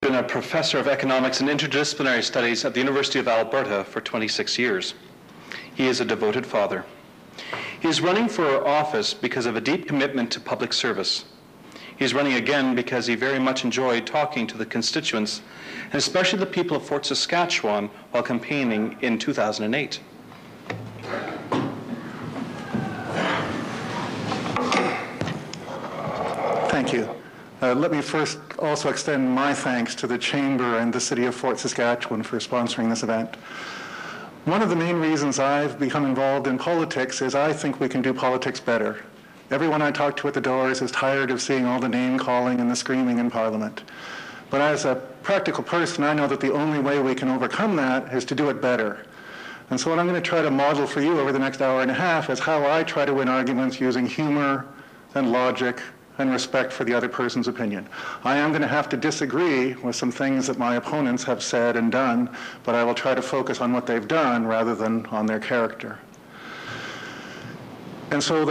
been a professor of economics and interdisciplinary studies at the University of Alberta for 26 years. He is a devoted father. He is running for office because of a deep commitment to public service. He is running again because he very much enjoyed talking to the constituents, and especially the people of Fort Saskatchewan, while campaigning in 2008. Thank you. Let me first also extend my thanks to the Chamber and the City of Fort Saskatchewan for sponsoring this event. One of the main reasons I've become involved in politics is I think we can do politics better. Everyone I talk to at the doors is tired of seeing all the name calling and the screaming in Parliament. But as a practical person, I know that the only way we can overcome that is to do it better. And so what I'm going to try to model for you over the next hour and a half is how I try to win arguments using humor and logic and respect for the other person's opinion. I am going to have to disagree with some things that my opponents have said and done, but I will try to focus on what they've done rather than on their character. And so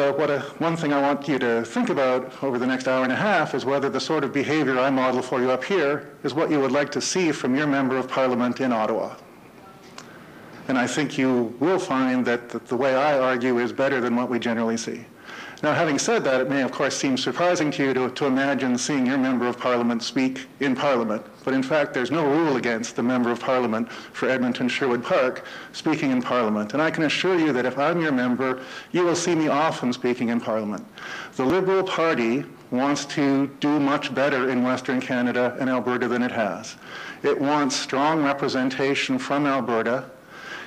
one thing I want you to think about over the next hour and a half is whether the sort of behavior I model for you up here is what you would like to see from your member of Parliament in Ottawa. And I think you will find that the way I argue is better than what we generally see. Now, having said that, it may, of course, seem surprising to you to imagine seeing your member of Parliament speak in Parliament. But in fact, there's no rule against the member of Parliament for Edmonton-Sherwood Park speaking in Parliament. And I can assure you that if I'm your member, you will see me often speaking in Parliament. The Liberal Party wants to do much better in Western Canada and Alberta than it has. It wants strong representation from Alberta.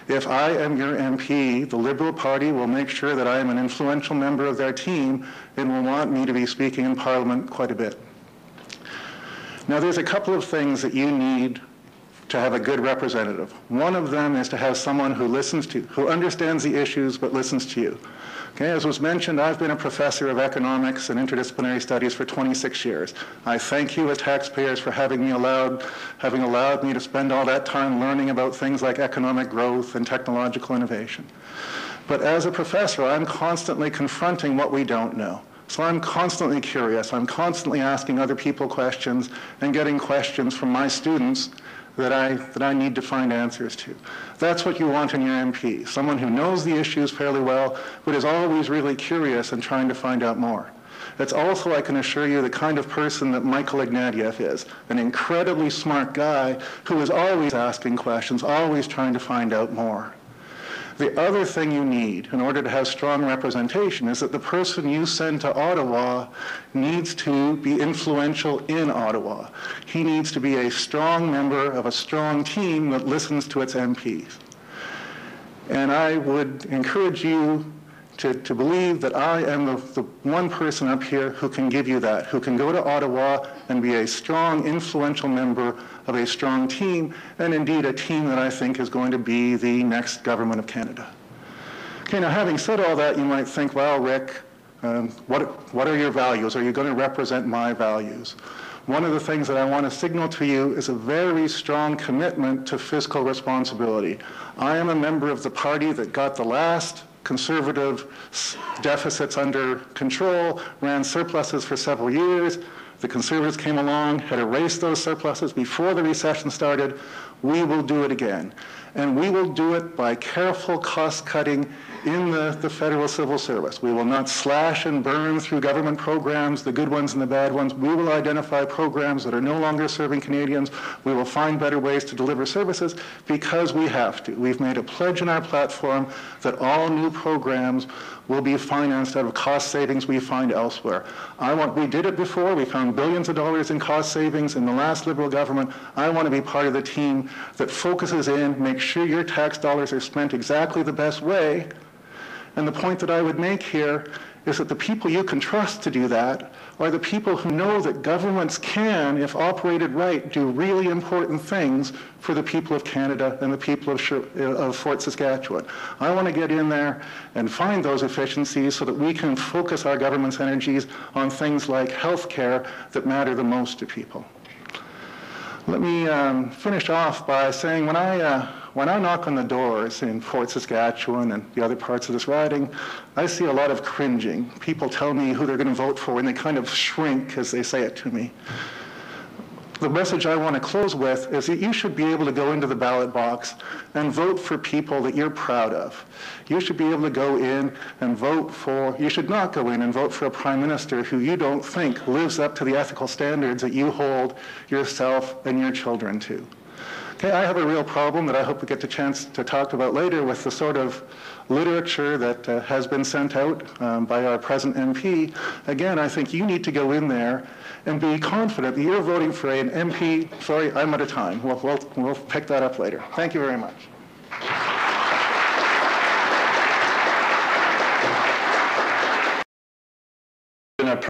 If I am your MP, the Liberal Party will make sure that I am an influential member of their team and will want me to be speaking in Parliament quite a bit. Now, there's a couple of things that you need to have a good representative. One of them is to have someone who listens to you, who understands the issues but listens to you. Okay, as was mentioned, I've been a professor of economics and interdisciplinary studies for 26 years. I thank you as taxpayers for having allowed me to spend all that time learning about things like economic growth and technological innovation. But as a professor, I'm constantly confronting what we don't know. So I'm constantly curious. I'm constantly asking other people questions and getting questions from my students that I need to find answers to. That's what you want in your MP, someone who knows the issues fairly well, but is always really curious and trying to find out more. That's also, I can assure you, the kind of person that Michael Ignatieff is, an incredibly smart guy who is always asking questions, always trying to find out more. The other thing you need in order to have strong representation is that the person you send to Ottawa needs to be influential in Ottawa. He needs to be a strong member of a strong team that listens to its MPs. And I would encourage you to believe that I am the one person up here who can give you that, who can go to Ottawa and be a strong, influential member of a strong team, and indeed a team that I think is going to be the next government of Canada. Okay, now having said all that, you might think, well, Rick, what are your values? Are you going to represent my values? One of the things that I want to signal to you is a very strong commitment to fiscal responsibility. I am a member of the party that got the last conservative deficits under control, ran surpluses for several years. The Conservatives came along, had erased those surpluses before the recession started. We will do it again. And we will do it by careful cost cutting in the federal civil service. We will not slash and burn through government programs, the good ones and the bad ones. We will identify programs that are no longer serving Canadians. We will find better ways to deliver services because we have to. We've made a pledge in our platform that all new programs will be financed out of cost savings we find elsewhere. We did it before. We found billions of dollars in cost savings in the last Liberal government. I want to be part of the team that focuses in, makes sure your tax dollars are spent exactly the best way. And the point that I would make here is that the people you can trust to do that are the people who know that governments can, if operated right, do really important things for the people of Canada and the people of Fort Saskatchewan. I want to get in there and find those efficiencies so that we can focus our government's energies on things like health care that matter the most to people. Let me finish off by saying when I knock on the doors in Fort Saskatchewan and the other parts of this riding, I see a lot of cringing. People tell me who they're going to vote for and they kind of shrink as they say it to me. The message I want to close with is that you should be able to go into the ballot box and vote for people that you're proud of. You should be able to go in and vote for, you should not go in and vote for a prime minister who you don't think lives up to the ethical standards that you hold yourself and your children to. Okay, I have a real problem that I hope we get the chance to talk about later with the sort of literature that has been sent out by our present MP. Again, I think you need to go in there and be confident that you're voting for an MP. Sorry, I'm out of time. We'll pick that up later. Thank you very much.